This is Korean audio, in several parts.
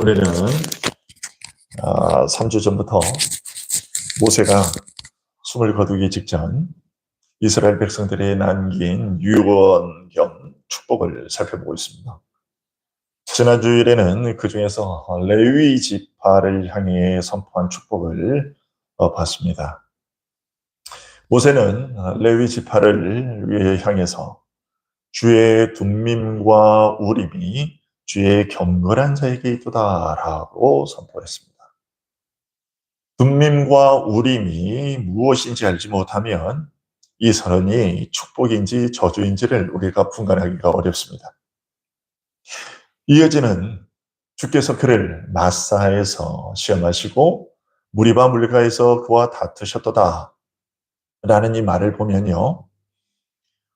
우리는 3주 전부터 모세가 숨을 거두기 직전 이스라엘 백성들이 남긴 유언 겸 축복을 살펴보고 있습니다. 지난 주일에는 그 중에서 레위 지파를 향해 선포한 축복을 봤습니다. 모세는 레위 지파를 향해서 주의 둠밈과 우림이 주의 경건한 자에게 있도다라고 선포했습니다. 둠밈과 우림이 무엇인지 알지 못하면 이 선언이 축복인지 저주인지를 우리가 분간하기가 어렵습니다. 이어지는 주께서 그를 마사에서 시험하시고 무리바 물가에서 그와 다투셨도다 라는 이 말을 보면요,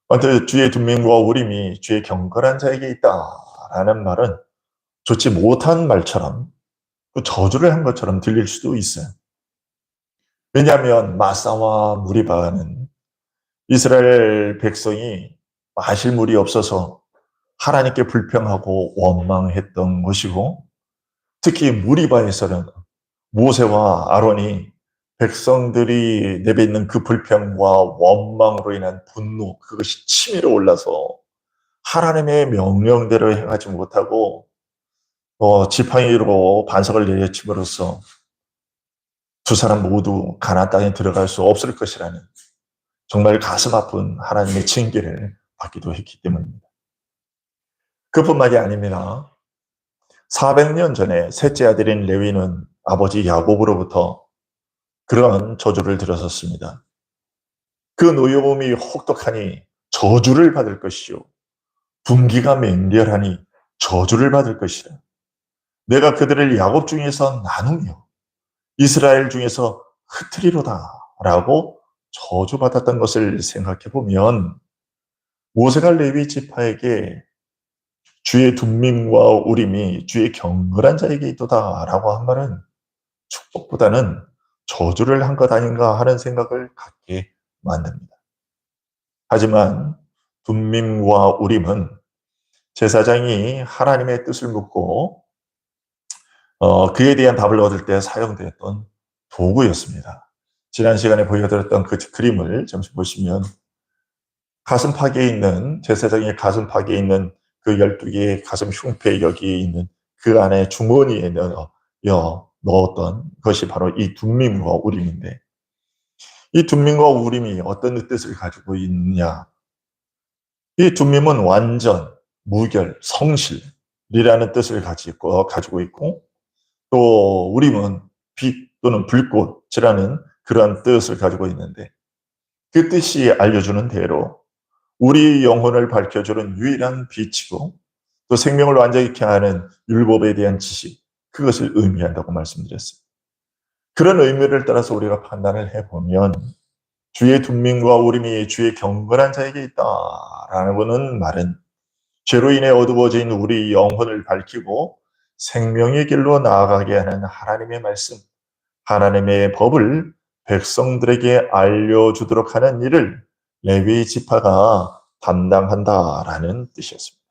언뜻 주의 둠밈과 우림이 주의 경건한 자에게 있다라는 말은 좋지 못한 말처럼, 그 저주를 한 것처럼 들릴 수도 있어요. 왜냐하면 마사와 무리바는 이스라엘 백성이 마실 물이 없어서 하나님께 불평하고 원망했던 것이고, 특히 무리바에서는 모세와 아론이 백성들이 내뱉는 그 불평과 원망으로 인한 분노, 그것이 치밀어 올라서 하나님의 명령대로 행하지 못하고 지팡이로 반석을 내려침으로써 두 사람 모두 가나안 땅에 들어갈 수 없을 것이라는 정말 가슴 아픈 하나님의 징계를 받기도 했기 때문입니다. 그뿐만이 아닙니다. 400년 전에 셋째 아들인 레위는 아버지 야곱으로부터 그런 저주를 들었었습니다. 그 노여움이 혹독하니 저주를 받을 것이요, 분기가 맹렬하니 저주를 받을 것이라. 내가 그들을 야곱 중에서 나누며 이스라엘 중에서 흩트리로다 라고 저주받았던 것을 생각해 보면, 모세가 레위 지파에게 주의 둠밈과 우림이 주의 경건한 자에게 있도다 라고 한 말은 축복보다는 저주를 한 것 아닌가 하는 생각을 갖게 만듭니다. 하지만 둠밈과 우림은 제사장이 하나님의 뜻을 묻고 그에 대한 답을 얻을 때 사용되었던 도구였습니다. 지난 시간에 보여드렸던 그 그림을 잠시 보시면, 가슴팍에 있는, 제사장의 가슴팍에 있는 그 12개의 가슴 흉패 여기에 있는 그 안에 주머니에 넣었던 것이 바로 이 둠밈과 우림인데, 이 둠밈과 우림이 어떤 뜻을 가지고 있느냐? 이 둠밈은 완전, 무결, 성실이라는 뜻을 가지고 있고, 또 우림은 빛 또는 불꽃이라는 그러한 뜻을 가지고 있는데, 그 뜻이 알려주는 대로 우리 영혼을 밝혀주는 유일한 빛이고, 또 생명을 완전케 하는 율법에 대한 지식, 그것을 의미한다고 말씀드렸어요. 그런 의미를 따라서 우리가 판단을 해보면 주의 둠밈과 우림이 주의 경건한 자에게 있다라는 말은 죄로 인해 어두워진 우리 영혼을 밝히고 생명의 길로 나아가게 하는 하나님의 말씀, 하나님의 법을 백성들에게 알려주도록 하는 일을 레위 지파가 담당한다라는 뜻이었습니다.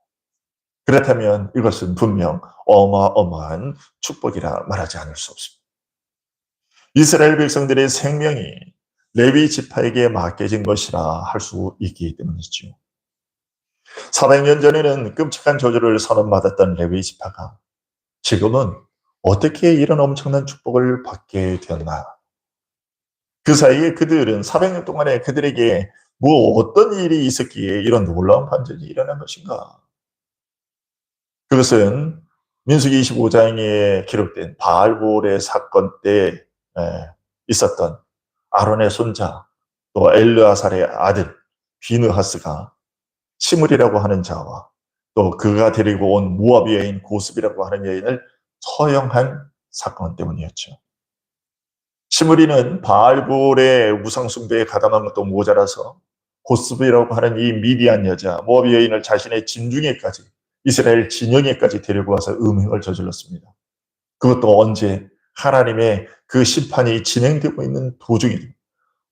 그렇다면 이것은 분명 어마어마한 축복이라 말하지 않을 수 없습니다. 이스라엘 백성들의 생명이 레위 지파에게 맡겨진 것이라 할 수 있기 때문이죠. 400년 전에는 끔찍한 저주를 선언받았던 레위 지파가 지금은 어떻게 이런 엄청난 축복을 받게 되었나? 그 사이에 그들은 400년 동안에 그들에게 어떤 일이 있었기에 이런 놀라운 반전이 일어난 것인가? 그것은 민수기 25장에 기록된 바알볼의 사건 때 있었던 아론의 손자, 또 엘르아살의 아들 비느하스가 시므리라고 하는 자와 또 그가 데리고 온 모압 여인 고스비라고 하는 여인을 처형한 사건 때문이었죠. 시므리는 바알볼의 우상숭배에 가담한 것도 모자라서 고스비라고 하는 이 미디안 여자, 모압 여인을 자신의 진중에까지, 이스라엘 진영에까지 데리고 와서 음행을 저질렀습니다. 그것도 언제? 하나님의 그 심판이 진행되고 있는 도중에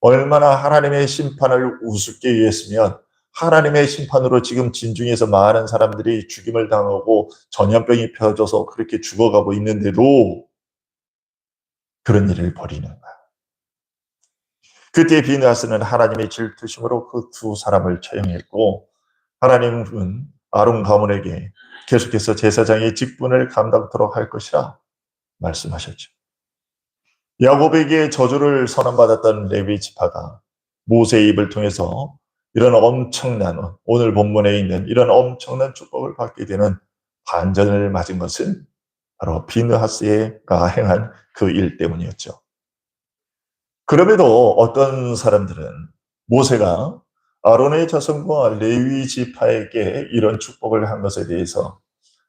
얼마나 하나님의 심판을 우습게 여겼으면 하나님의 심판으로 지금 진중에서 많은 사람들이 죽임을 당하고 전염병이 펴져서 그렇게 죽어가고 있는데도 그런 일을 벌이는가. 그때 비느하스는 하나님의 질투심으로 그 두 사람을 처형했고, 하나님은 아론 가문에게 계속해서 제사장의 직분을 감당토록 할 것이라 말씀하셨죠. 야곱에게 저주를 선언받았던 레위 지파가 모세의 입을 통해서 이런 엄청난, 오늘 본문에 있는 이런 엄청난 축복을 받게 되는 반전을 맞은 것은 바로 비느하스가 행한 그 일 때문이었죠. 그럼에도 어떤 사람들은 모세가 아론의 자손과 레위 지파에게 이런 축복을 한 것에 대해서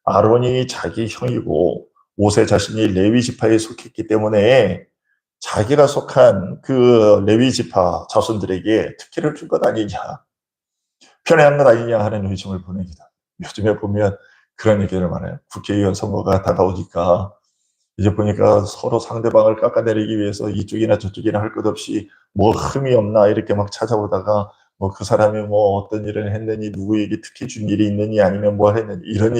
아론이 자기 형이고 모세 자신이 레위 지파에 속했기 때문에 자기가 속한 그 레위 지파 자손들에게 특혜를 준 것 아니냐, 편애한 것 아니냐 하는 의심을 보냅니다. 요즘에 보면 그런 얘기를 많아요. 국회의원 선거가 다가오니까 이제 보니까 서로 상대방을 깎아내리기 위해서 이쪽이나 저쪽이나 할 것 없이 뭐 흠이 없나 이렇게 막 찾아보다가 뭐 그 사람이 뭐 어떤 일을 했느니, 누구에게 특혜 준 일이 있느니, 아니면 뭘 했느니, 이런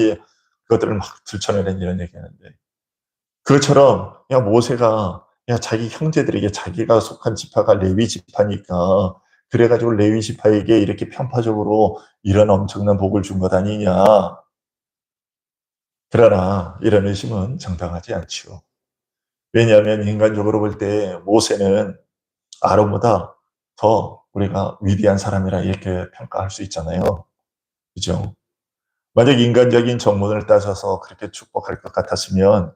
것들을 막 들춰내는 이런 얘기하는데, 그것처럼 야 모세가 야 자기 형제들에게, 자기가 속한 지파가 레위 지파니까 그래가지고 레위 지파에게 이렇게 편파적으로 이런 엄청난 복을 준 것 아니냐. 그러나 이런 의심은 정당하지 않지요. 왜냐하면 인간적으로 볼 때 모세는 아론보다 더 우리가 위대한 사람이라 이렇게 평가할 수 있잖아요. 그죠? 만약 인간적인 정문을 따져서 그렇게 축복할 것 같았으면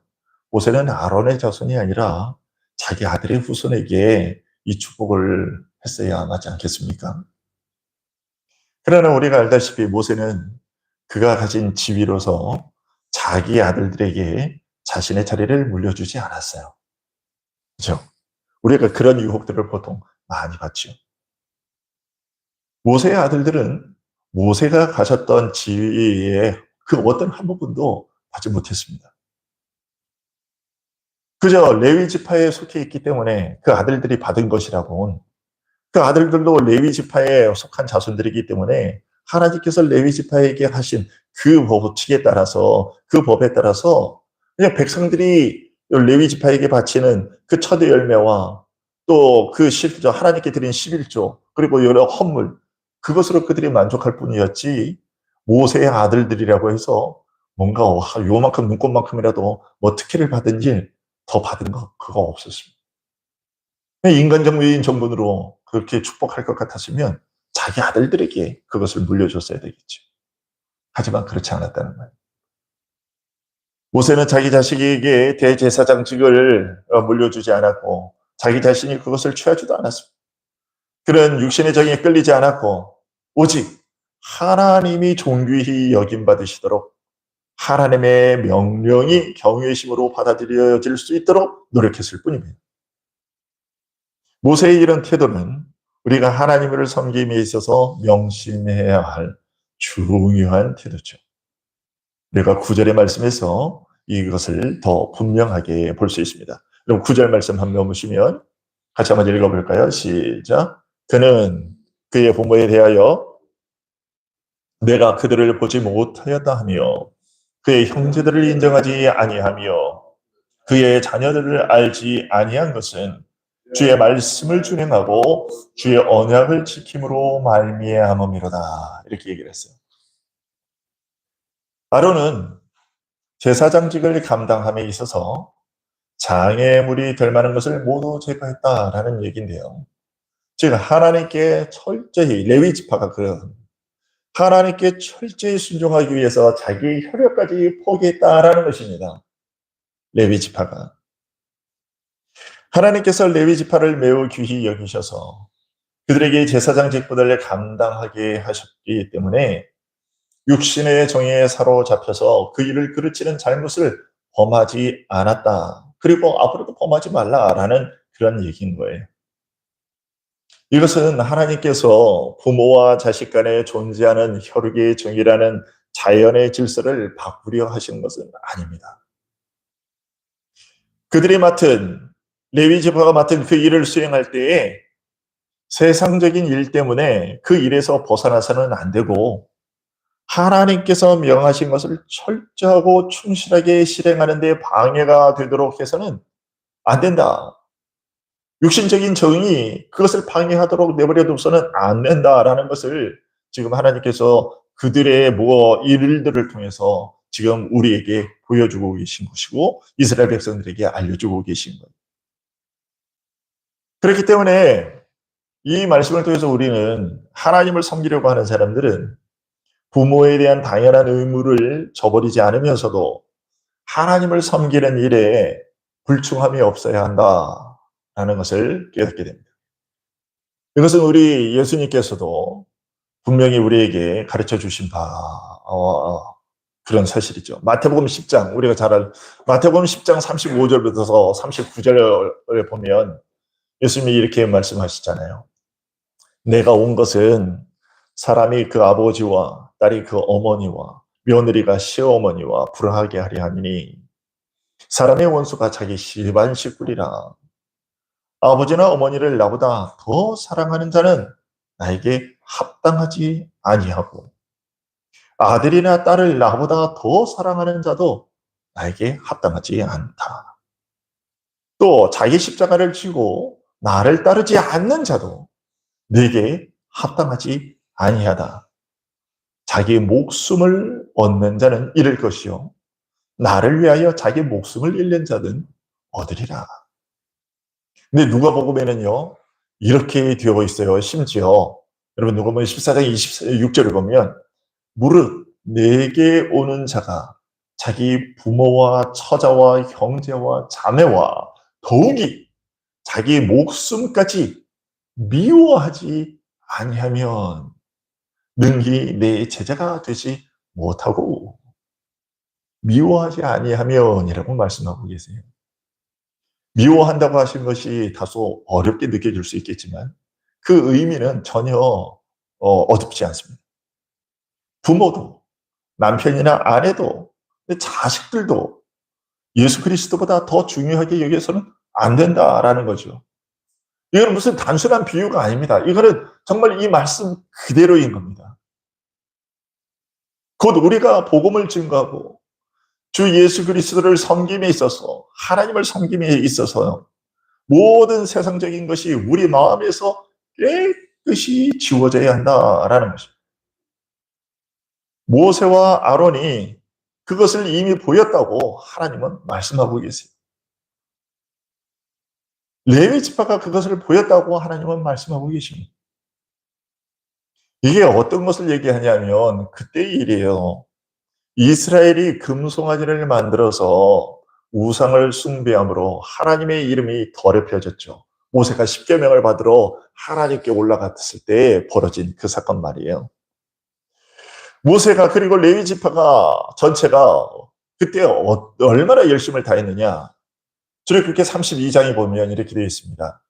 모세는 아론의 자손이 아니라 자기 아들의 후손에게 이 축복을 했어야 하지 않겠습니까? 그러나 우리가 알다시피 모세는 그가 가진 지위로서 자기 아들들에게 자신의 자리를 물려주지 않았어요. 그죠? 우리가 그런 유혹들을 보통 많이 받죠. 모세의 아들들은 모세가 가졌던 지위의 그 어떤 한 부분도 받지 못했습니다. 그저 레위 지파에 속해 있기 때문에 그 아들들이 받은 것이라고, 그 아들들도 레위 지파에 속한 자손들이기 때문에 하나님께서 레위 지파에게 하신 그 법칙에 따라서, 그 법에 따라서 그냥 백성들이 레위 지파에게 바치는 그 첫 열매와 또 그 실조, 하나님께 드린 11조, 그리고 여러 헌물, 그것으로 그들이 만족할 뿐이었지, 모세의 아들들이라고 해서 뭔가 요만큼 눈꽃만큼이라도 뭐 특혜를 받은 일, 더 받은 거 그거 없었습니다. 인간적인 정분으로 그렇게 축복할 것 같았으면 자기 아들들에게 그것을 물려줬어야 되겠죠. 하지만 그렇지 않았다는 거예요. 모세는 자기 자식에게 대제사장직을 물려주지 않았고 자기 자신이 그것을 취하지도 않았습니다. 그런 육신의 정에 끌리지 않았고 오직 하나님이 존귀히 여김받으시도록 하나님의 명령이 경외심으로 받아들여질 수 있도록 노력했을 뿐입니다. 모세의 이런 태도는 우리가 하나님을 섬김에 있어서 명심해야 할 중요한 태도죠. 우리가 9절의 말씀에서 이것을 더 분명하게 볼 수 있습니다. 그럼 9절 말씀 한번 보시면 같이 한번 읽어볼까요? 시작. 그는 그의 부모에 대하여 내가 그들을 보지 못하였다 하며 그의 형제들을 인정하지 아니하며 그의 자녀들을 알지 아니한 것은 주의 말씀을 준행하고 주의 언약을 지킴으로 말미암음이로다. 이렇게 얘기를 했어요. 아론은 제사장직을 감당함에 있어서 장애물이 될 만한 것을 모두 제거했다라는 얘기인데요. 즉 하나님께 철저히, 레위 지파가 그런 하나님께 철저히 순종하기 위해서 자기 혈육까지 포기했다라는 것입니다. 레위 지파가. 하나님께서 레위 지파를 매우 귀히 여기셔서 그들에게 제사장 직분을 감당하게 하셨기 때문에 육신의 정에 사로잡혀서 그 일을 그르치는 잘못을 범하지 않았다. 그리고 앞으로도 범하지 말라라는 그런 얘기인 거예요. 이것은 하나님께서 부모와 자식 간에 존재하는 혈육의 정이라는 자연의 질서를 바꾸려 하신 것은 아닙니다. 그들이 맡은, 레위 지파가 맡은 그 일을 수행할 때에 세상적인 일 때문에 그 일에서 벗어나서는 안 되고 하나님께서 명하신 것을 철저하고 충실하게 실행하는 데 방해가 되도록 해서는 안 된다. 육신적인 정이 그것을 방해하도록 내버려 둬서는 안 된다라는 것을 지금 하나님께서 그들의 일들을 통해서 지금 우리에게 보여주고 계신 것이고 이스라엘 백성들에게 알려주고 계신 거예요. 그렇기 때문에 이 말씀을 통해서 우리는 하나님을 섬기려고 하는 사람들은 부모에 대한 당연한 의무를 저버리지 않으면서도 하나님을 섬기는 일에 불충함이 없어야 한다라는 것을 깨닫게 됩니다. 이것은 우리 예수님께서도 분명히 우리에게 가르쳐 주신 그런 사실이죠. 마태복음 10장, 우리가 마태복음 10장 35절부터 39절을 보면 예수님이 이렇게 말씀하시잖아요. 내가 온 것은 사람이 그 아버지와 딸이 그 어머니와 며느리가 시어머니와 불화하게 하려 함이니 사람의 원수가 자기 집안 식구리라. 아버지나 어머니를 나보다 더 사랑하는 자는 나에게 합당하지 아니하고 아들이나 딸을 나보다 더 사랑하는 자도 나에게 합당하지 않다. 또 자기 십자가를 지고 나를 따르지 않는 자도 내게 합당하지 아니하다. 자기 목숨을 얻는 자는 잃을 것이요 나를 위하여 자기 목숨을 잃는 자는 얻으리라. 근데 누가복음에는요 이렇게 되어 있어요. 심지어 여러분 누가복음 14장 26절을 보면 무릇 내게 오는 자가 자기 부모와 처자와 형제와 자매와 더욱이 자기 목숨까지 미워하지 아니하면 능히 내 제자가 되지 못하고 미워하지 아니하면이라고 말씀하고 계세요. 미워한다고 하신 것이 다소 어렵게 느껴질 수 있겠지만 그 의미는 전혀 어둡지 않습니다. 부모도 남편이나 아내도 자식들도 예수 그리스도보다 더 중요하게 여겨서는 안 된다라는 거죠. 이건 무슨 단순한 비유가 아닙니다. 이거는 정말 이 말씀 그대로인 겁니다. 곧 우리가 복음을 증거하고 주 예수 그리스도를 섬김에 있어서 하나님을 섬김에 있어서 모든 세상적인 것이 우리 마음에서 깨끗이 지워져야 한다라는 것입니다. 모세와 아론이 그것을 이미 보였다고 하나님은 말씀하고 계세요. 레위 지파가 그것을 보였다고 하나님은 말씀하고 계십니다. 이게 어떤 것을 얘기하냐면 그때의 일이에요. 이스라엘이 금송아지를 만들어서 우상을 숭배함으로 하나님의 이름이 더럽혀졌죠. 모세가 십계명을 받으러 하나님께 올라갔을 때 벌어진 그 사건 말이에요. 모세가 그리고 레위 지파가 전체가 그때 얼마나 열심을 다했느냐. 출애굽기 32장에 보면 이렇게 되어 있습니다.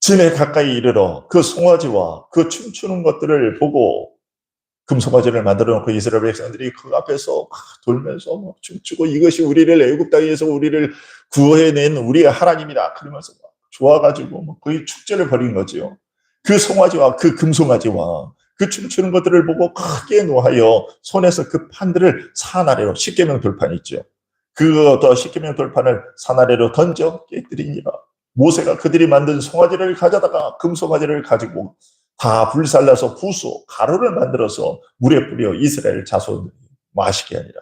진에 가까이 이르러 그 송아지와 그 춤추는 것들을 보고 금송아지를 만들어 놓고 이스라엘 백성들이 그 앞에서 돌면서 막 춤추고 이것이 우리를 애굽 땅에서 우리를 구해낸 우리의 하나님이다. 그러면서 막 좋아가지고 막 거의 축제를 벌인 거죠. 그 송아지와 그 금송아지와 그 춤추는 것들을 보고 크게 노하여 손에서 그 판들을 산 아래로 십계명 돌판 있죠. 그 십계명 돌판을 산 아래로 던져 깨뜨리니라. 모세가 그들이 만든 송아지를 가져다가 금송아지를 가지고 다 불살라서 부수 가루를 만들어서 물에 뿌려 이스라엘 자손 마시게 하니라.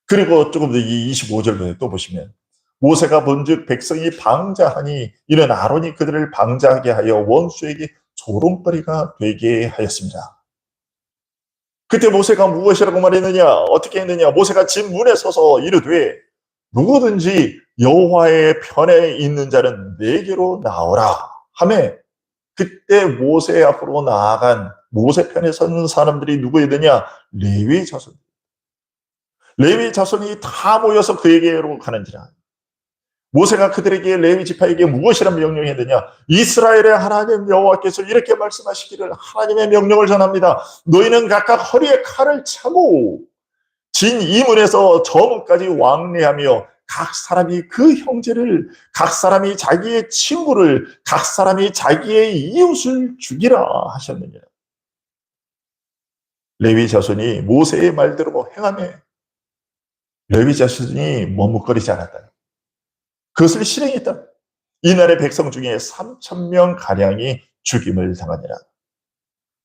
그리고 조금 더 이 25절부터 또 보시면 모세가 본즉 백성이 방자하니 이는 아론이 그들을 방자하게 하여 원수에게 조롱거리가 되게 하였습니다. 그때 모세가 무엇이라고 말했느냐? 어떻게 했느냐? 모세가 집 문에 서서 이르되 누구든지 여호와의 편에 있는 자는 내게로 나오라 하매 그때 모세 앞으로 나아간 모세 편에 서는 사람들이 누구였느냐? 레위 자손. 레위 자손이 다 모여서 그에게로 가는지라. 모세가 그들에게 레위 지파에게 무엇이란 명령했느냐? 이스라엘의 하나님 여호와께서 이렇게 말씀하시기를 하나님의 명령을 전합니다. 너희는 각각 허리에 칼을 차고 진 이문에서 저 문까지 왕래하며 각 사람이 그 형제를, 각 사람이 자기의 친구를, 각 사람이 자기의 이웃을 죽이라 하셨느냐. 레위 자손이 모세의 말대로 행하며 레위 자손이 머뭇거리지 않았다. 그것을 실행했다. 이날의 백성 중에 3,000명 가량이 죽임을 당하니라.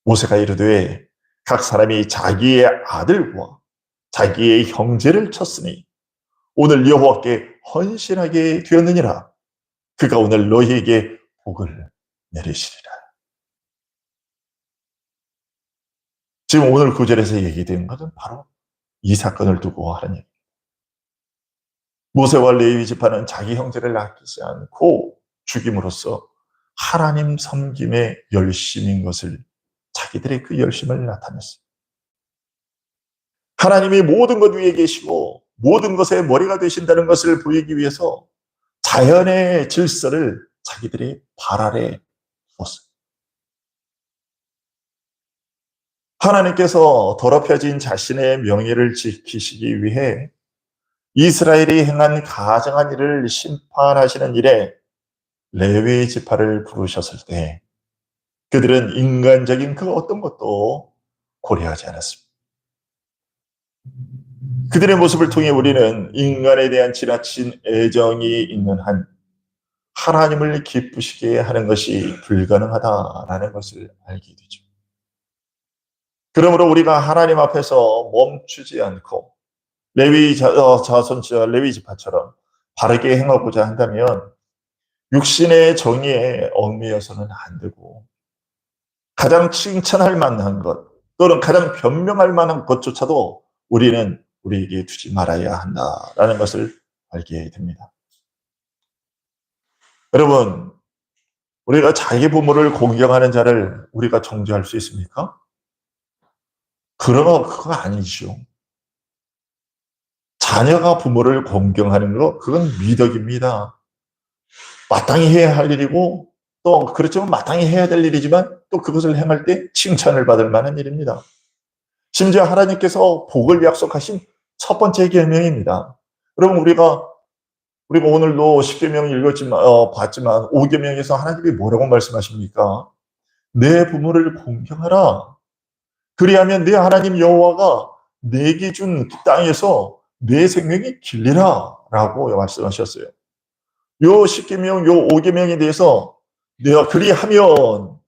모세가 이르되 각 사람이 자기의 아들과 자기의 형제를 쳤으니 오늘 여호와께 헌신하게 되었느니라. 그가 오늘 너희에게 복을 내리시리라. 지금 오늘 구절에서 얘기된 것은 바로 이 사건을 두고 하는 얘기입니다. 모세와 레위 지파는 자기 형제를 아끼지 않고 죽임으로써 하나님 섬김에 열심인 것을, 자기들의 그 열심을 나타냈습니다. 하나님이 모든 것 위에 계시고 모든 것의 머리가 되신다는 것을 보이기 위해서 자연의 질서를 자기들이 발 아래 두었어요. 하나님께서 더럽혀진 자신의 명예를 지키시기 위해 이스라엘이 행한 가증한 일을 심판하시는 일에 레위 지파를 부르셨을 때 그들은 인간적인 그 어떤 것도 고려하지 않았습니다. 그들의 모습을 통해 우리는 인간에 대한 지나친 애정이 있는 한 하나님을 기쁘시게 하는 것이 불가능하다라는 것을 알게 되죠. 그러므로 우리가 하나님 앞에서 멈추지 않고 자손 레위 지파처럼 바르게 행하고자 한다면 육신의 정의에 얽매여서는 안 되고 가장 칭찬할 만한 것 또는 가장 변명할 만한 것조차도 우리는 우리에게 두지 말아야 한다라는 것을 알게 됩니다. 여러분, 우리가 자기 부모를 공경하는 자를 우리가 정죄할 수 있습니까? 그거 아니죠. 자녀가 부모를 공경하는 거, 그건 미덕입니다. 마땅히 해야 할 일이고, 또 그렇지만 마땅히 해야 될 일이지만 또 그것을 행할 때 칭찬을 받을 만한 일입니다. 심지어 하나님께서 복을 약속하신 첫 번째 계명입니다. 여러분, 우리가 오늘도 10계명 읽었지만, 봤지만 5계명에서 하나님이 뭐라고 말씀하십니까? 내 부모를 공경하라. 그리하면 내 하나님 여호와가 내게 준 그 땅에서 내 생명이 길리라 라고 말씀하셨어요. 요 10계명, 요 5계명에 대해서 내가 그리하면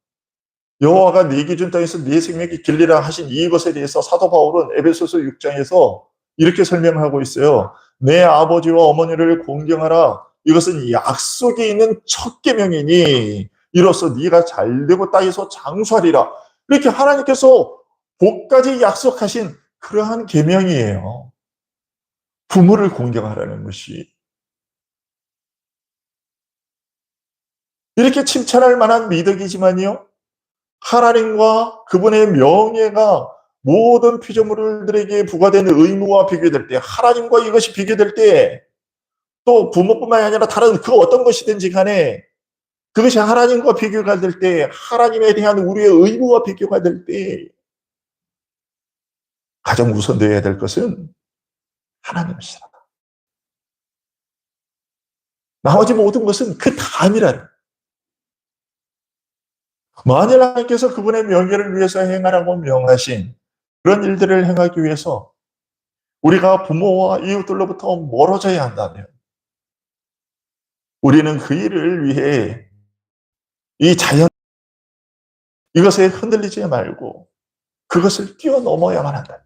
여호와가 내게 준 땅에서 내 생명이 길리라 하신 이것에 대해서 사도 바울은 에베소서 6장에서 이렇게 설명하고 있어요. 내 아버지와 어머니를 공경하라. 이것은 약속에 있는 첫 계명이니 이로써 네가 잘되고 땅에서 장수하리라. 이렇게 하나님께서 복까지 약속하신 그러한 계명이에요. 부모를 공경하라는 것이. 이렇게 칭찬할 만한 미덕이지만요. 하나님과 그분의 명예가 모든 피조물들에게 부과된 의무와 비교될 때, 하나님과 이것이 비교될 때, 또 부모뿐만 아니라 다른 그 어떤 것이든지 간에 그것이 하나님과 비교가 될 때, 하나님에 대한 우리의 의무와 비교가 될 때, 가장 우선되어야 될 것은 하나님이시다. 나머지 모든 것은 그 다음이라는. 만일 하나님께서 그분의 명예를 위해서 행하라고 명하신 그런 일들을 행하기 위해서 우리가 부모와 이웃들로부터 멀어져야 한다면 우리는 그 일을 위해 이 자연, 이것에 흔들리지 말고 그것을 뛰어넘어야만 한다.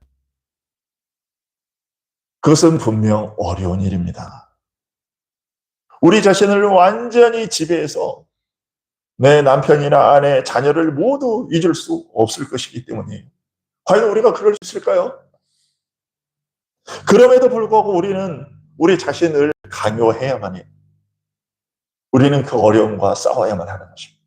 그것은 분명 어려운 일입니다. 우리 자신을 완전히 지배해서 내 남편이나 아내, 자녀를 모두 잊을 수 없을 것이기 때문에 과연 우리가 그럴 수 있을까요? 그럼에도 불구하고 우리는 우리 자신을 강요해야만 해요. 우리는 그 어려움과 싸워야만 하는 것입니다.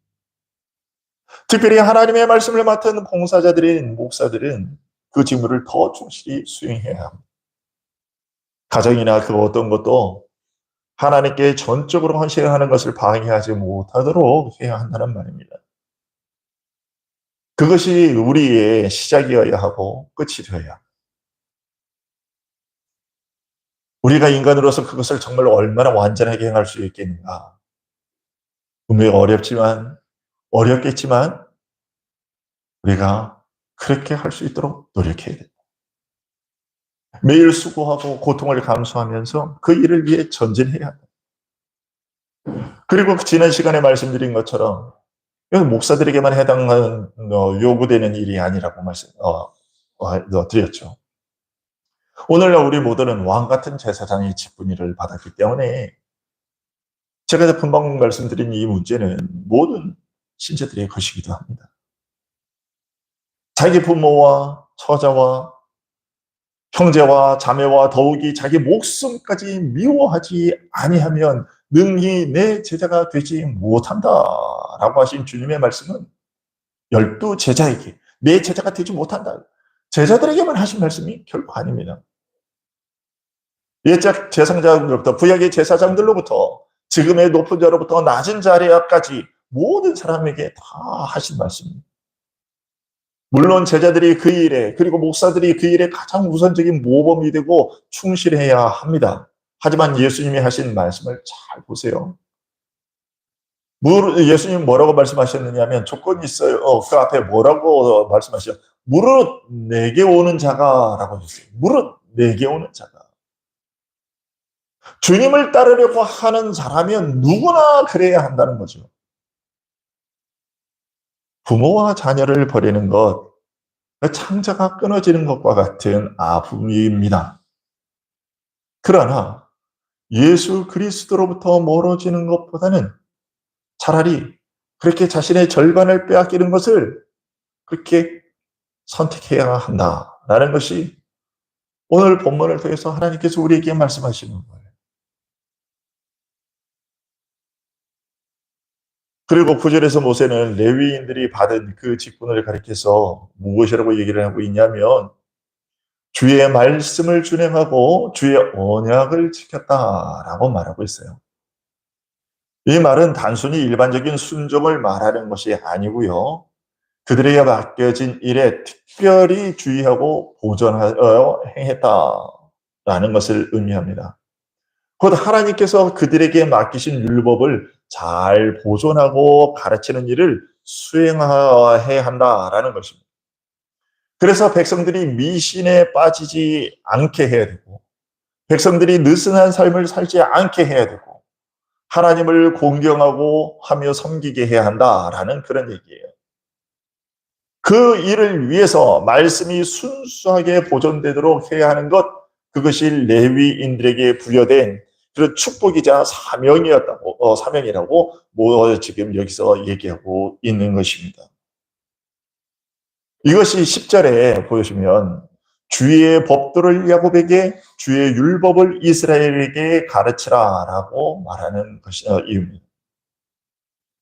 특별히 하나님의 말씀을 맡은 봉사자들인 목사들은 그 직무를 더 충실히 수행해야 합니다. 가정이나 그 어떤 것도 하나님께 전적으로 헌신하는 것을 방해하지 못하도록 해야 한다는 말입니다. 그것이 우리의 시작이어야 하고 끝이 되어야 합니다. 우리가 인간으로서 그것을 정말 얼마나 완전하게 행할 수 있겠는가. 분명히 어렵겠지만 우리가 그렇게 할 수 있도록 노력해야 돼요. 매일 수고하고 고통을 감수하면서 그 일을 위해 전진해야 합니다. 그리고 지난 시간에 말씀드린 것처럼 이건 목사들에게만 해당하는 요구되는 일이 아니라고 드렸죠. 오늘날 우리 모두는 왕 같은 제사장의 직분을 받았기 때문에 제가 금방 말씀드린 이 문제는 모든 신자들의 것이기도 합니다. 자기 부모와 처자와 형제와 자매와 더욱이 자기 목숨까지 미워하지 아니하면 능히 내 제자가 되지 못한다라고 하신 주님의 말씀은 12제자에게 내 제자가 되지 못한다. 제자들에게만 하신 말씀이 결코 아닙니다. 옛적 제사장들로부터 구약의 제사장들로부터 지금의 높은 자로부터 낮은 자리까지 모든 사람에게 다 하신 말씀입니다. 물론 제자들이 그 일에 그리고 목사들이 그 일에 가장 우선적인 모범이 되고 충실해야 합니다. 하지만 예수님이 하신 말씀을 잘 보세요. 예수님 뭐라고 말씀하셨느냐면 조건이 있어요. 그 앞에 뭐라고 말씀하셨어요? 무릇 내게 오는 자가 라고 했어요. 무릇 내게 오는 자가. 주님을 따르려고 하는 자라면 누구나 그래야 한다는 거죠. 부모와 자녀를 버리는 것, 창자가 끊어지는 것과 같은 아픔입니다. 그러나 예수 그리스도로부터 멀어지는 것보다는 차라리 그렇게 자신의 절반을 빼앗기는 것을 그렇게 선택해야 한다라는 것이 오늘 본문을 통해서 하나님께서 우리에게 말씀하시는 거예요. 그리고 9절에서 모세는 레위인들이 받은 그 직분을 가리켜서 무엇이라고 얘기를 하고 있냐면 주의 말씀을 준행하고 주의 언약을 지켰다라고 말하고 있어요. 이 말은 단순히 일반적인 순종을 말하는 것이 아니고요. 그들에게 맡겨진 일에 특별히 주의하고 보존하여 행했다라는 것을 의미합니다. 곧 하나님께서 그들에게 맡기신 율법을 잘 보존하고 가르치는 일을 수행해야 한다라는 것입니다. 그래서 백성들이 미신에 빠지지 않게 해야 되고 백성들이 느슨한 삶을 살지 않게 해야 되고 하나님을 공경하고 하며 섬기게 해야 한다라는 그런 얘기예요. 그 일을 위해서 말씀이 순수하게 보존되도록 해야 하는 것, 그것이 레위인들에게 부여된 그런 축복이자 사명이라고 지금 여기서 얘기하고 있는 것입니다. 이것이 10절에 보시면 주의 법도를 야곱에게 주의 율법을 이스라엘에게 가르치라라고 말하는 것이 이유입니다.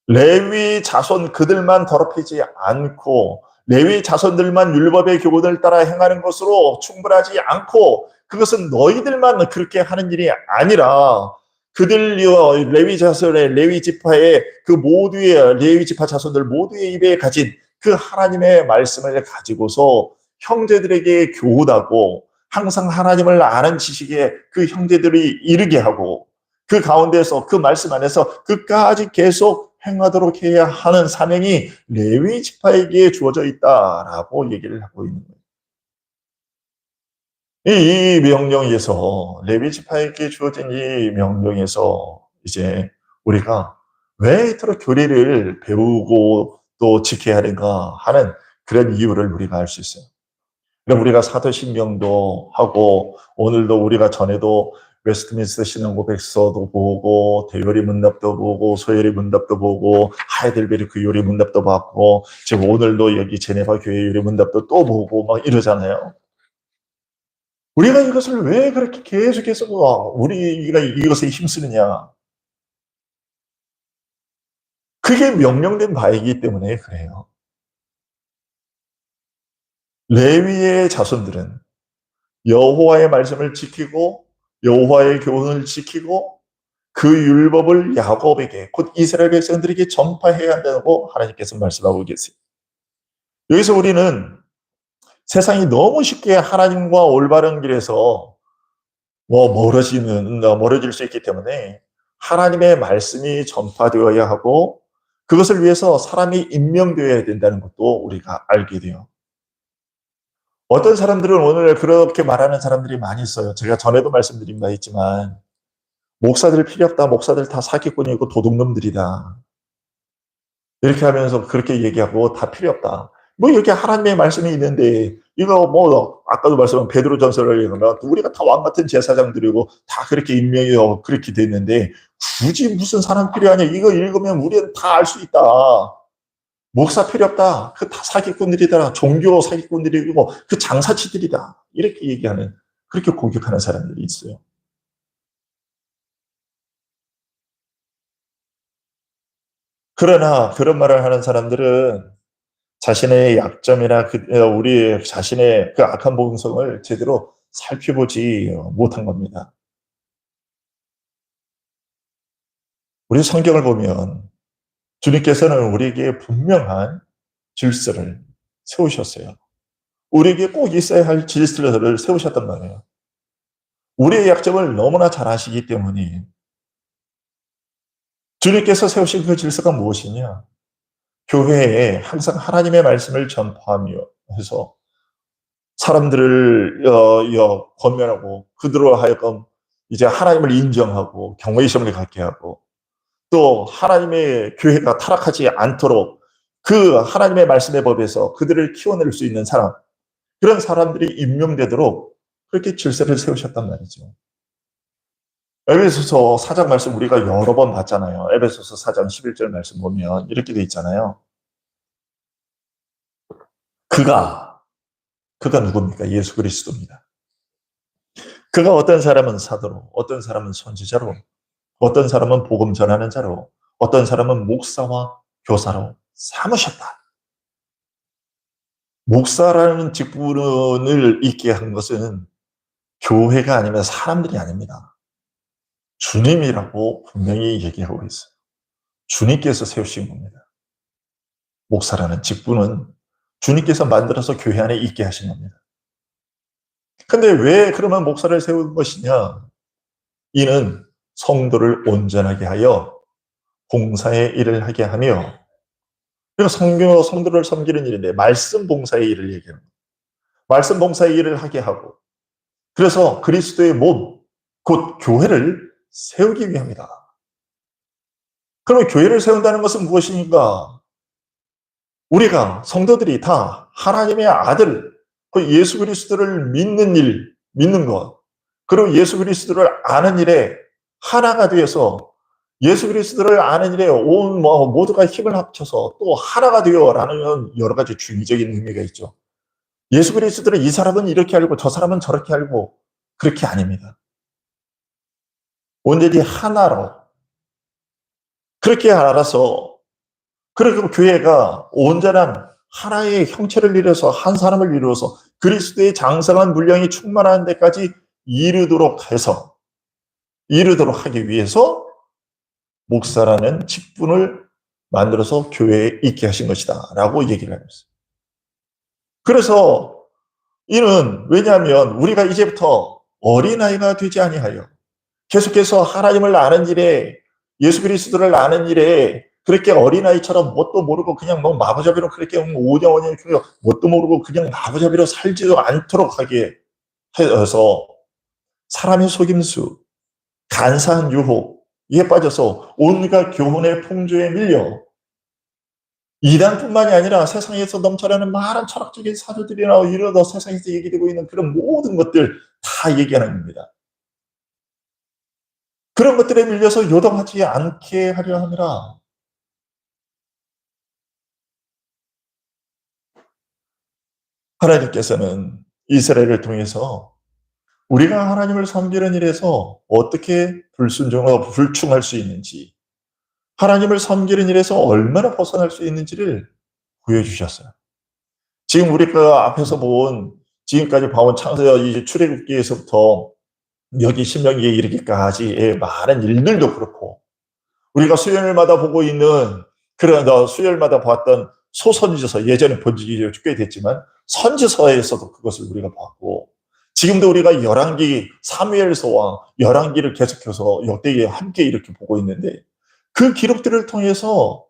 레위 자손 그들만 더럽히지 않고 레위 자손들만 율법의 교훈을 따라 행하는 것으로 충분하지 않고 그것은 너희들만 그렇게 하는 일이 아니라 그들 레위 자손의 레위 지파의 그 모두의 레위 지파 자손들 모두의 입에 가진 그 하나님의 말씀을 가지고서 형제들에게 교훈하고 항상 하나님을 아는 지식에 그 형제들이 이르게 하고 그 가운데서 그 말씀 안에서 끝까지 계속 행하도록 해야 하는 사명이 레위 지파에게 주어져 있다라고 얘기를 하고 있는 거예요. 이 명령에서 레위 지파에게 주어진 이 명령에서 이제 우리가 왜 이토록 교리를 배우고 또 지켜야 하는가 하는 그런 이유를 우리가 알 수 있어요. 그럼 우리가 사도신경도 하고 오늘도 우리가 전에도 웨스트민스터 신앙고백서도 보고 대요리 문답도 보고 소요리 문답도 보고 하이델베르크 그 요리 문답도 봤고 지금 오늘도 여기 제네바 교회 요리 문답도 또 보고 막 이러잖아요. 우리가 이것을 왜 그렇게 계속해서 우리가 이것에 힘쓰느냐? 그게 명령된 바이기 때문에 그래요. 레위의 자손들은 여호와의 말씀을 지키고 여호와의 교훈을 지키고 그 율법을 야곱에게 곧 이스라엘 백성들에게 전파해야 한다고 하나님께서 말씀하고 계세요. 여기서 우리는 세상이 너무 쉽게 하나님과 올바른 길에서 멀어질 수 있기 때문에 하나님의 말씀이 전파되어야 하고 그것을 위해서 사람이 임명되어야 된다는 것도 우리가 알게 돼요. 어떤 사람들은 오늘 그렇게 말하는 사람들이 많이 있어요. 제가 전에도 말씀드린 바 있지만 목사들 필요 없다. 목사들 다 사기꾼이고 도둑놈들이다. 이렇게 하면서 그렇게 얘기하고 다 필요 없다. 뭐 이렇게 하나님의 말씀이 있는데 이거 뭐 아까도 말씀한 베드로전서를 읽으면 우리가 다 왕 같은 제사장들이고 다 그렇게 임명이 그렇게 됐는데 굳이 무슨 사람 필요하냐? 이거 읽으면 우리는 다 알 수 있다. 목사 필요 없다. 그 다 사기꾼들이다. 종교 사기꾼들이고 그 장사치들이다. 이렇게 얘기하는 그렇게 공격하는 사람들이 있어요. 그러나 그런 말을 하는 사람들은 자신의 약점이나 우리 자신의 그 악한 본성을 제대로 살펴보지 못한 겁니다. 우리 성경을 보면 주님께서는 우리에게 분명한 질서를 세우셨어요. 우리에게 꼭 있어야 할 질서를 세우셨단 말이에요. 우리의 약점을 너무나 잘 아시기 때문에 주님께서 세우신 그 질서가 무엇이냐? 교회에 항상 하나님의 말씀을 전파하며 해서 사람들을 권면하고 그들로 하여금 이제 하나님을 인정하고 경외심을 갖게 하고 또 하나님의 교회가 타락하지 않도록 그 하나님의 말씀의 법에서 그들을 키워낼 수 있는 사람, 그런 사람들이 임명되도록 그렇게 질서를 세우셨단 말이죠. 에베소서 4장 말씀 우리가 여러 번 봤잖아요. 에베소서 4장 11절 말씀 보면 이렇게 돼 있잖아요. 그가 누굽니까? 예수 그리스도입니다. 그가 어떤 사람은 사도로, 어떤 사람은 선지자로, 어떤 사람은 복음 전하는 자로, 어떤 사람은 목사와 교사로 삼으셨다. 목사라는 직분을 있게 한 것은 교회가 아니면 사람들이 아닙니다. 주님이라고 분명히 얘기하고 있어요. 주님께서 세우신 겁니다. 목사라는 직분은 주님께서 만들어서 교회 안에 있게 하신 겁니다. 근데 왜 그러면 목사를 세운 것이냐? 이는 성도를 온전하게 하여 봉사의 일을 하게 하며, 그리고 성도를 섬기는 일인데 말씀 봉사의 일을 얘기합니다. 말씀 봉사의 일을 하게 하고, 그래서 그리스도의 몸, 곧 교회를 세우기 위함이다. 그러면 교회를 세운다는 것은 무엇입니까? 우리가 성도들이 다 하나님의 아들, 그 예수 그리스도를 믿는 것, 그리고 예수 그리스도를 아는 일에 하나가 되어서 예수 그리스도를 아는 일에 온 모두가 힘을 합쳐서 또 하나가 되어라는 여러 가지 중의적인 의미가 있죠. 예수 그리스도를 이 사람은 이렇게 알고 저 사람은 저렇게 알고 그렇게 아닙니다. 온전히 하나로 그렇게 알아서, 그리고 교회가 온전한 하나의 형체를 이루어서 한 사람을 이루어서 그리스도의 장성한 분량이 충만한 데까지 이르도록 하기 위해서 목사라는 직분을 만들어서 교회에 있게 하신 것이다 라고 얘기를 하고 있어요. 그래서 이는 왜냐하면 우리가 이제부터 어린아이가 되지 아니하여 계속해서 하나님을 아는 일에, 예수 그리스도를 아는 일에 그렇게 어린아이처럼 뭣도 모르고 그냥 마구잡이로 그렇게 오냐오냐 뭣도 모르고 그냥 마구잡이로 살지도 않도록 하게 해서 사람의 속임수, 간사한 유혹에 빠져서 온갖 교훈의 풍조에 밀려 이단뿐만이 아니라 세상에서 넘쳐나는 많은 철학적인 사조들이나 이러다 세상에서 얘기되고 있는 그런 모든 것들 다 얘기하는 겁니다. 그런 것들에 밀려서 요동하지 않게 하려 하느라 하나님께서는 이스라엘을 통해서 우리가 하나님을 섬기는 일에서 어떻게 불순종하고 불충할 수 있는지, 하나님을 섬기는 일에서 얼마나 벗어날 수 있는지를 보여주셨어요. 지금 우리가 앞에서 본, 지금까지 봐온 이제 출애굽기에서부터 여기 신명기에 이르기까지의 많은 일들도 그렇고, 우리가 수요일마다 보고 있는 그런 수요일마다 봤던 소선지서, 예전에 본 지 꽤 됐지만 선지서에서도 그것을 우리가 봤고, 지금도 우리가 열왕기, 사무엘서와 열왕기를 계속해서 역대기에 함께 이렇게 보고 있는데 그 기록들을 통해서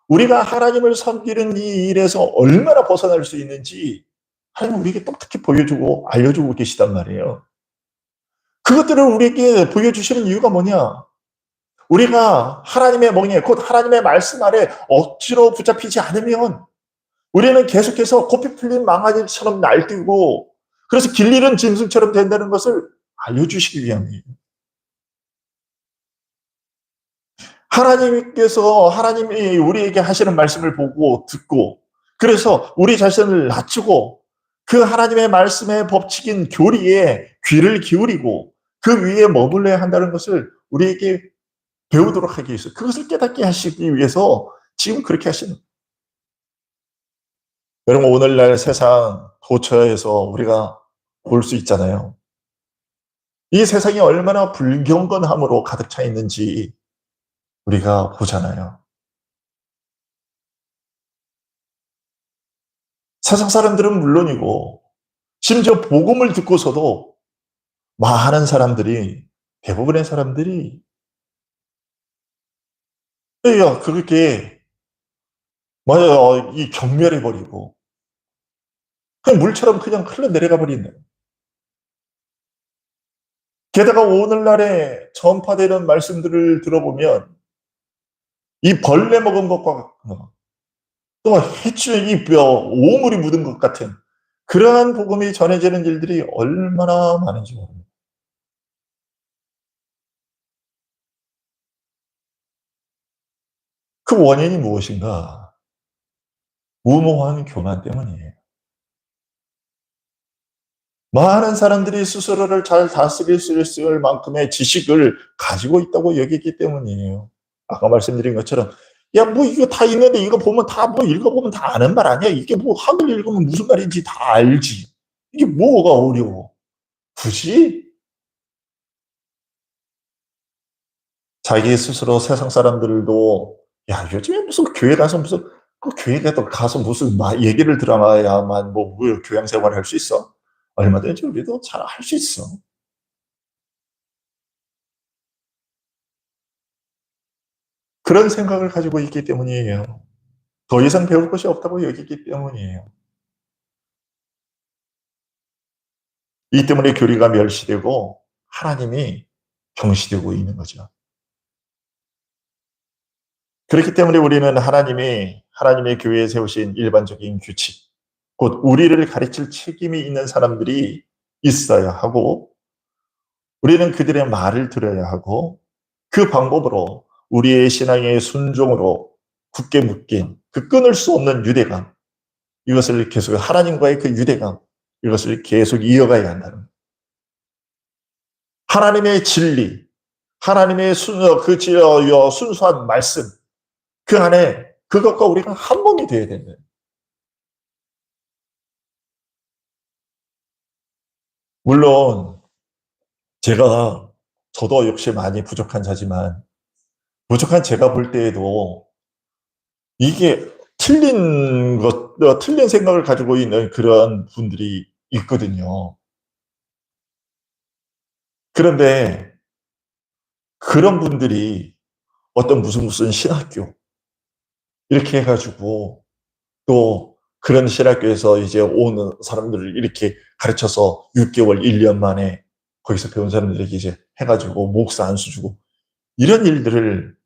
우리가 하나님을 섬기는 이 일에서 얼마나 벗어날 수 있는지 하나님 우리에게 똑똑히 보여주고 알려주고 계시단 말이에요. 그것들을 우리에게 보여주시는 이유가 뭐냐? 우리가 하나님의 멍에 곧 하나님의 말씀 아래 억지로 붙잡히지 않으면 우리는 계속해서 고삐 풀린 망아지처럼 날뛰고 그래서 길 잃은 짐승처럼 된다는 것을 알려주시기 위함이에요. 하나님께서 하나님이 우리에게 하시는 말씀을 보고 듣고 그래서 우리 자신을 낮추고 그 하나님의 말씀의 법칙인 교리에 귀를 기울이고 그 위에 머물러야 한다는 것을 우리에게 배우도록 하기 위해서 그것을 깨닫게 하시기 위해서 지금 그렇게 하시는 거예요. 여러분 오늘날 세상 도처에서 우리가 볼 수 있잖아요. 이 세상이 얼마나 불경건함으로 가득 차 있는지 우리가 보잖아요. 세상 사람들은 물론이고 심지어 복음을 듣고서도 많은 사람들이 대부분의 사람들이 그렇게 맞아요. 이 경멸해 버리고 그냥 물처럼 그냥 흘러내려가 버리는. 게다가 오늘날에 전파되는 말씀들을 들어보면 이 벌레 먹은 것과 또 해충 이 오물이 묻은 것 같은 그러한 복음이 전해지는 일들이 얼마나 많은지 모릅니다. 그 원인이 무엇인가? 무모한 교만 때문이에요. 많은 사람들이 스스로를 잘 다스릴 수 있을 만큼의 지식을 가지고 있다고 여기기 때문이에요. 아까 말씀드린 것처럼 야, 뭐 이거 다 있는데 이거 보면 다 뭐 읽어보면 다 아는 말 아니야? 이게 뭐 학을 읽으면 무슨 말인지 다 알지. 이게 뭐가 어려워? 굳이 자기 스스로 세상 사람들도 야, 요즘에 무슨 교회 가서 무슨 그 교회 가서 무슨 얘기를 들어야만 뭐 교양 생활을 할 수 있어? 얼마든지 우리도 잘 할 수 있어. 그런 생각을 가지고 있기 때문이에요. 더 이상 배울 것이 없다고 여기기 때문이에요. 이 때문에 교리가 멸시되고 하나님이 경시되고 있는 거죠. 그렇기 때문에 우리는 하나님의 교회에 세우신 일반적인 규칙, 곧 우리를 가르칠 책임이 있는 사람들이 있어야 하고 우리는 그들의 말을 들어야 하고 그 방법으로 우리의 신앙의 순종으로 굳게 묶인 그 끊을 수 없는 유대감, 이것을 계속 하나님과의 그 유대감, 이것을 계속 이어가야 한다는 거예요. 하나님의 진리, 하나님의 순수한 말씀, 그 안에 그것과 우리가 한 몸이 되어야 된다. 물론 저도 역시 많이 부족한 자지만 부족한 제가 볼 때에도 이게 틀린 생각을 가지고 있는 그런 분들이 있거든요. 그런데 그런 분들이 어떤 무슨 신학교 이렇게 해가지고 또 그런 신학교에서 이제 오는 사람들을 이렇게 가르쳐서 6개월, 1년 만에 거기서 배운 사람들에게 이제 해가지고 목사 안수 주고 이런 일들을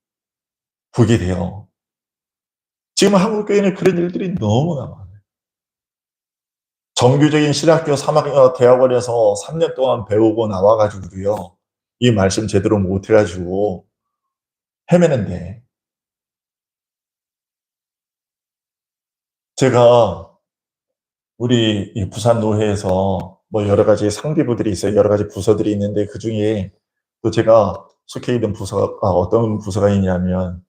보게 돼요. 지금 한국 교회는 그런 일들이 너무나 많아요. 정규적인 신학교 3학년 대학원에서 3년 동안 배우고 나와가지고도요, 이 말씀 제대로 못해가지고 헤매는데, 제가 우리 이 부산 노회에서 뭐 여러 가지 상비부들이 있어요. 여러 가지 부서들이 있는데 그 중에 또 제가 속해 있는 부서가 어떤 부서가 있냐면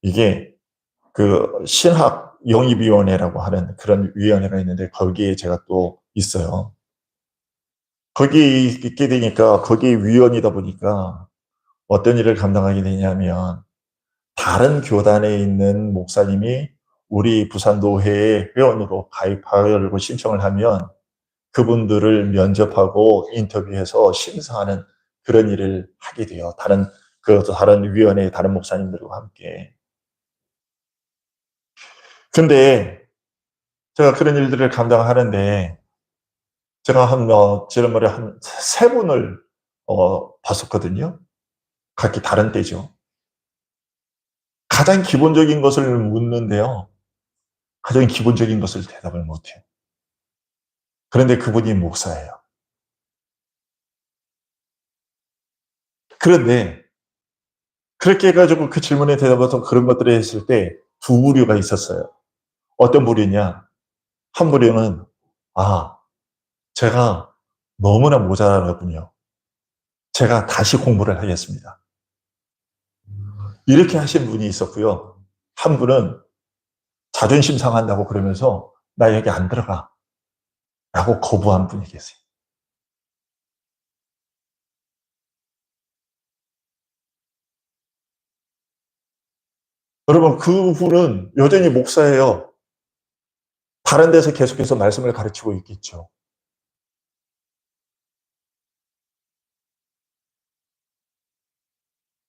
이게 그 신학 영입위원회라고 하는 그런 위원회가 있는데 거기에 제가 또 있어요. 거기 있게 되니까 거기 위원이다 보니까 어떤 일을 감당하게 되냐면 다른 교단에 있는 목사님이 우리 부산노회의 회원으로 가입하려고 신청을 하면 그분들을 면접하고 인터뷰해서 심사하는 그런 일을 하게 돼요. 다른 위원회, 다른 목사님들과 함께. 근데 제가 그런 일들을 감당하는데 제가 지난번에 한 세 분을 봤었거든요. 각기 다른 때죠. 가장 기본적인 것을 묻는데요. 가장 기본적인 것을 대답을 못해요. 그런데 그분이 목사예요. 그런데 그렇게 해가지고 그 질문에 대답해서 그런 것들을 했을 때 두 부류가 있었어요. 어떤 부류냐? 한 부류는 제가 너무나 모자라군요. 제가 다시 공부를 하겠습니다. 이렇게 하신 분이 있었고요. 한 분은 자존심 상한다고 그러면서 나 여기 안 들어가 라고 거부한 분이 계세요. 여러분, 그분은 여전히 목사예요. 다른 데서 계속해서 말씀을 가르치고 있겠죠.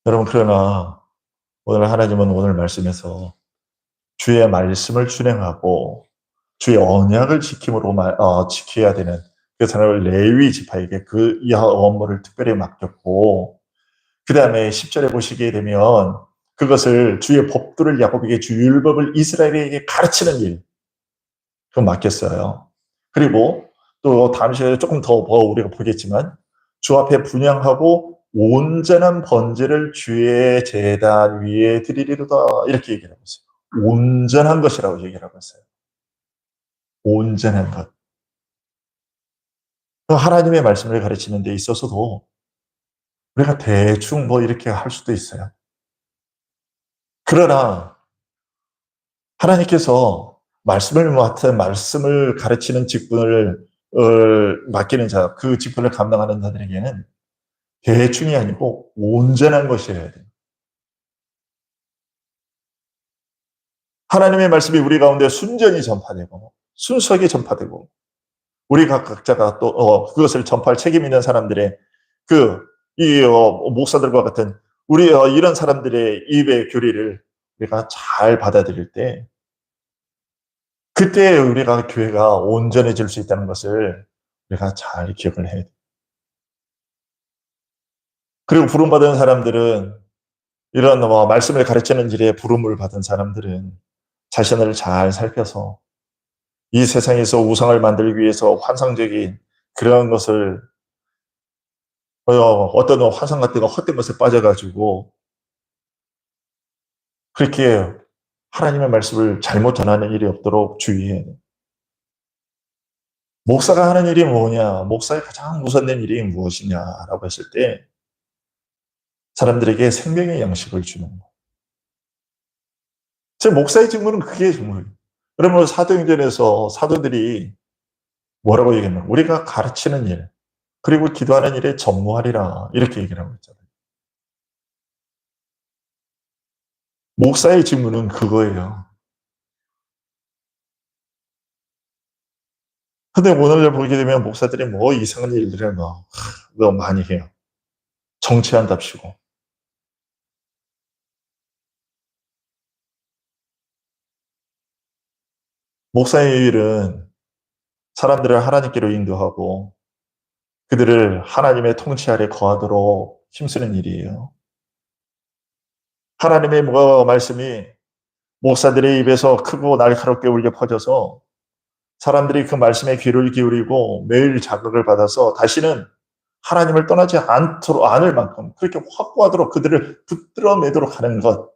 여러분, 그러나 오늘 하나님은 오늘 말씀에서 주의 말씀을 준행하고 주의 언약을 지켜야 되는 그 사람을 레위 지파에게 그 이 업무를 특별히 맡겼고, 그 다음에 10절에 보시게 되면 그것을 주의 법도를 야곱에게, 주의 율법을 이스라엘에게 가르치는 일, 그거 맡겼어요. 그리고 또 다음 시간에 조금 더 우리가 보겠지만 주 앞에 분향하고 온전한 번제를 주의 제단 위에 드리리로다, 이렇게 얘기를 하고 있어요. 온전한 것이라고 얘기를 하고 있어요. 온전한 것. 하나님의 말씀을 가르치는 데 있어서도 우리가 대충 이렇게 할 수도 있어요. 그러나 하나님께서 말씀을 가르치는 직분을 맡기는 자, 그 직분을 감당하는 자들에게는 대충이 아니고 온전한 것이어야 돼요. 하나님의 말씀이 우리 가운데 순전히 전파되고 순수하게 전파되고 우리 각자가 또 그것을 전파할 책임 있는 사람들의 이 목사들과 같은 우리 이런 사람들의 입의 교리를 우리가 잘 받아들일 때, 그때 우리가 교회가 온전해질 수 있다는 것을 우리가 잘 기억을 해야 돼요. 그리고 부름받은 사람들은, 이런 말씀을 가르치는 일에 부름을 받은 사람들은 자신을 잘 살펴서 이 세상에서 우상을 만들기 위해서 환상적인 그런 것을 어떤 환상 같은 거 헛된 것에 빠져가지고 그렇게 하나님의 말씀을 잘못 전하는 일이 없도록 주의해야 돼요. 목사가 하는 일이 뭐냐? 목사의 가장 우선된 일이 무엇이냐라고 했을 때 사람들에게 생명의 양식을 주는 거. 제 목사의 직무는 그게 정말. 그러면 사도행전에서 사도들이 뭐라고 얘기했나? 우리가 가르치는 일, 그리고 기도하는 일에 전무하리라, 이렇게 얘기를 하고 있잖아요. 목사의 직무는 그거예요. 근데 오늘 보게 되면 목사들이 이상한 일들을 너무 많이 해요. 정치한답시고. 목사의 일은 사람들을 하나님께로 인도하고 그들을 하나님의 통치 아래 거하도록 힘쓰는 일이에요. 하나님의 말씀이 목사들의 입에서 크고 날카롭게 울려 퍼져서 사람들이 그 말씀에 귀를 기울이고 매일 자극을 받아서 다시는 하나님을 떠나지 않을 만큼 그렇게 확고하도록 그들을 붙들어 매도록 하는 것,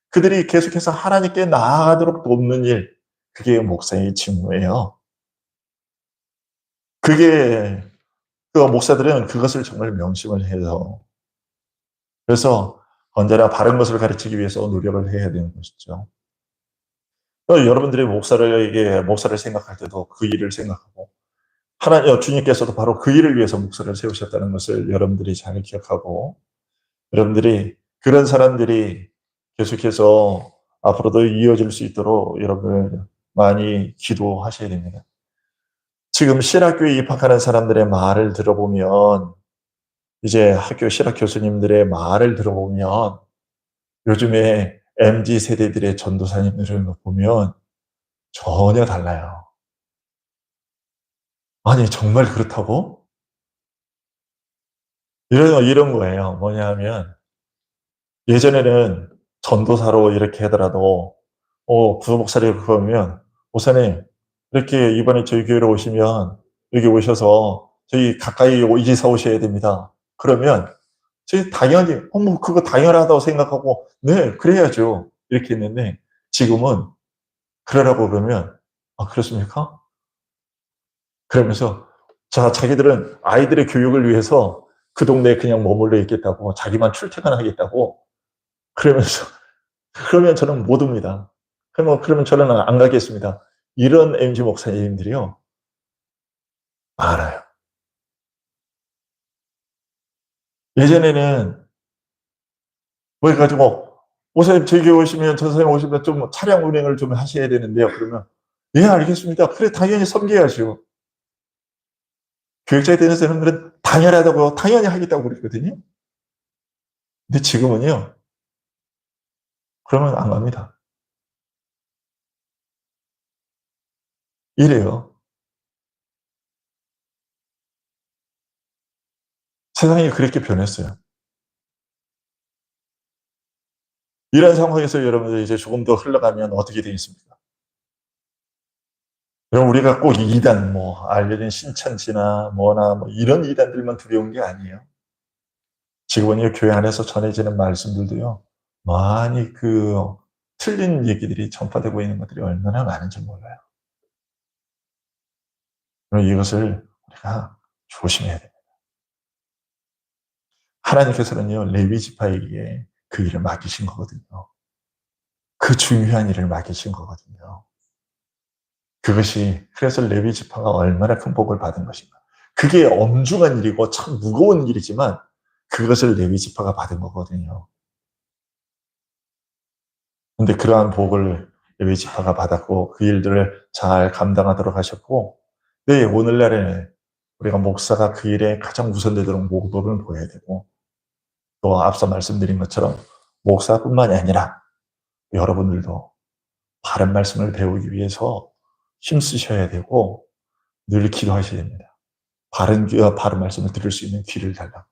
그들이 계속해서 하나님께 나아가도록 돕는 일, 그게 목사의 직무예요. 그게 그 목사들은 그것을 정말 명심을 해서, 그래서 언제나 바른 것을 가르치기 위해서 노력을 해야 되는 것이죠. 여러분들이 목사를 생각할 때도 그 일을 생각하고 주님께서도 바로 그 일을 위해서 목사를 세우셨다는 것을 여러분들이 잘 기억하고, 여러분들이 그런 사람들이 계속해서 앞으로도 이어질 수 있도록 여러분 많이 기도하셔야 됩니다. 지금 신학교에 입학하는 사람들의 말을 들어보면, 이제 학교 신학 교수님들의 말을 들어보면, 요즘에 MZ 세대들의 전도사님들을 보면 전혀 달라요. 아니, 정말 그렇다고? 이런 거예요. 뭐냐 하면, 예전에는 전도사로 이렇게 하더라도, 부목사를 그러면, 목사님, 이렇게 이번에 저희 교회로 오시면, 여기 오셔서 저희 가까이 이사 오셔야 됩니다. 그러면, 저희 당연히, 뭐, 그거 당연하다고 생각하고, 네, 그래야죠. 이렇게 했는데, 지금은 그러라고 그러면, 아, 그렇습니까? 그러면서, 자, 자기들은 아이들의 교육을 위해서 그 동네에 그냥 머물러 있겠다고, 자기만 출퇴근하겠다고, 그러면서, 그러면 저는 못 옵니다. 그러면 저는 안 가겠습니다. 이런 MG 목사님들이요, 많아요. 예전에는 뭐 해가지고, 목사님 저희 교회 오시면, 저 선생님 오시면 좀 차량 운행을 좀 하셔야 되는데요. 그러면, 예, 알겠습니다. 그래, 당연히 섬겨야죠. 교육자에 되는 사람들은 당연하다고, 당연히 하겠다고 그랬거든요. 근데 지금은요, 그러면 안 갑니다. 이래요. 세상이 그렇게 변했어요. 이런 상황에서 여러분들 이제 조금 더 흘러가면 어떻게 되겠습니까? 여러분, 우리가 꼭 이단, 뭐, 알려진 신천지나 뭐나 뭐 이런 이단들만 두려운 게 아니에요. 지금은요, 교회 안에서 전해지는 말씀들도요, 많이 틀린 얘기들이 전파되고 있는 것들이 얼마나 많은지 몰라요. 그럼 이것을 우리가 조심해야 돼요. 하나님께서는요, 레위 지파에게 그 일을 맡기신 거거든요. 그 중요한 일을 맡기신 거거든요. 그래서 레위 지파가 얼마나 큰 복을 받은 것인가. 그게 엄중한 일이고 참 무거운 일이지만 그것을 레위 지파가 받은 거거든요. 근데 그러한 복을 레위 지파가 받았고 그 일들을 잘 감당하도록 하셨고, 네, 오늘날에 우리가 목사가 그 일에 가장 우선되도록 모범을 보여야 되고, 또 앞서 말씀드린 것처럼 목사뿐만이 아니라 여러분들도 바른 말씀을 배우기 위해서 힘쓰셔야 되고 늘 기도하셔야 됩니다. 바른 말씀을 들을 수 있는 귀를 달라고.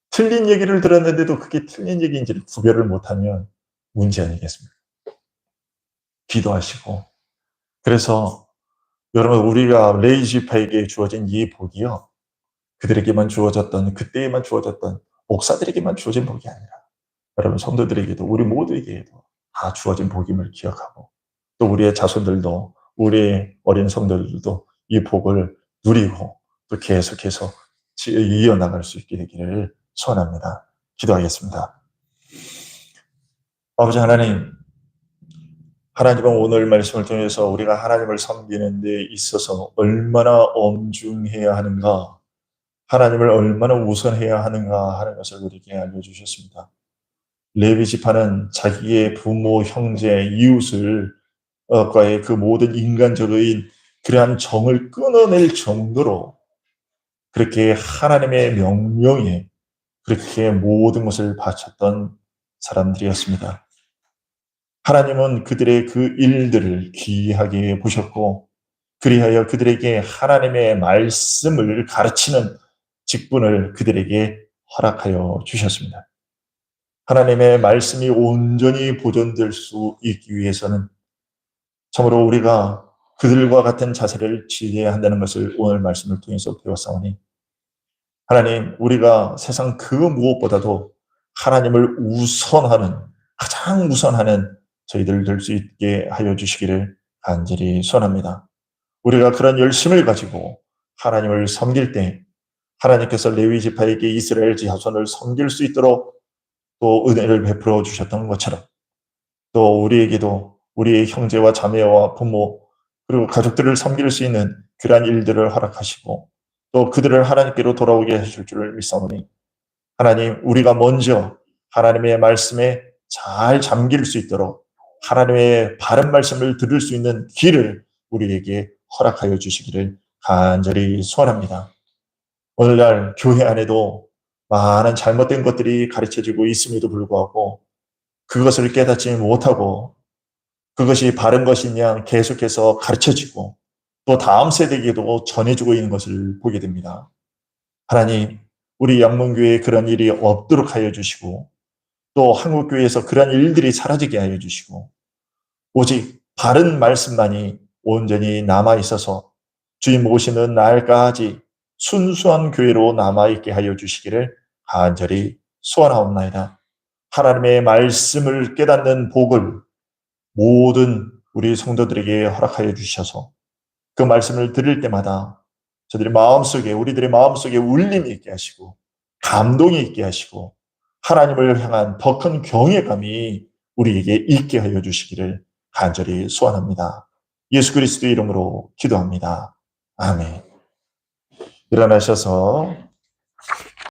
틀린 얘기를 들었는데도 그게 틀린 얘기인지를 구별을 못하면 문제 아니겠습니까? 기도하시고. 그래서 여러분, 우리가 레이지파에게 주어진 이 복이요, 그때에만 주어졌던 목사들에게만 주어진 복이 아니라 여러분 성도들에게도, 우리 모두에게도 다 주어진 복임을 기억하고, 또 우리의 자손들도, 우리 어린 성도들도 이 복을 누리고 또 계속해서 이어나갈 수 있게 되기를 소원합니다. 기도하겠습니다. 아버지 하나님, 하나님은 오늘 말씀을 통해서 우리가 하나님을 섬기는 데 있어서 얼마나 엄중해야 하는가, 하나님을 얼마나 우선해야 하는가 하는 것을 우리에게 알려주셨습니다. 레위 지파는 자기의 부모, 형제, 이웃을 과의 그 모든 인간적인 그러한 정을 끊어낼 정도로 그렇게 하나님의 명령에 그렇게 모든 것을 바쳤던 사람들이었습니다. 하나님은 그들의 그 일들을 귀하게 보셨고, 그리하여 그들에게 하나님의 말씀을 가르치는 직분을 그들에게 허락하여 주셨습니다. 하나님의 말씀이 온전히 보존될 수 있기 위해서는 참으로 우리가 그들과 같은 자세를 취해야 한다는 것을 오늘 말씀을 통해서 배웠사오니, 하나님, 우리가 세상 그 무엇보다도 하나님을 가장 우선하는 저희들 될 수 있게 하여 주시기를 간절히 소원합니다. 우리가 그런 열심을 가지고 하나님을 섬길 때 하나님께서 레위 지파에게 이스라엘 자손을 섬길 수 있도록 또 은혜를 베풀어 주셨던 것처럼, 또 우리에게도 우리의 형제와 자매와 부모 그리고 가족들을 섬길 수 있는 그러한 일들을 허락하시고 또 그들을 하나님께로 돌아오게 하실 줄을 믿사오니, 하나님, 우리가 먼저 하나님의 말씀에 잘 잠길 수 있도록 하나님의 바른 말씀을 들을 수 있는 길을 우리에게 허락하여 주시기를 간절히 소원합니다. 오늘날 교회 안에도 많은 잘못된 것들이 가르쳐지고 있음에도 불구하고 그것을 깨닫지 못하고 그것이 바른 것이냐 계속해서 가르쳐지고 또 다음 세대에게도 전해주고 있는 것을 보게 됩니다. 하나님, 우리 양문교회에 그런 일이 없도록 하여 주시고 또 한국교회에서 그런 일들이 사라지게 하여 주시고 오직 바른 말씀만이 온전히 남아있어서 주님 오시는 날까지 순수한 교회로 남아있게 하여 주시기를 간절히 소원하옵나이다. 하나님의 말씀을 깨닫는 복을 모든 우리 성도들에게 허락하여 주셔서 그 말씀을 들을 때마다 저들의 마음속에, 우리들의 마음속에 울림이 있게 하시고 감동이 있게 하시고 하나님을 향한 더 큰 경외감이 우리에게 있게 하여 주시기를 간절히 소원합니다. 예수 그리스도의 이름으로 기도합니다. 아멘. 일어나셔서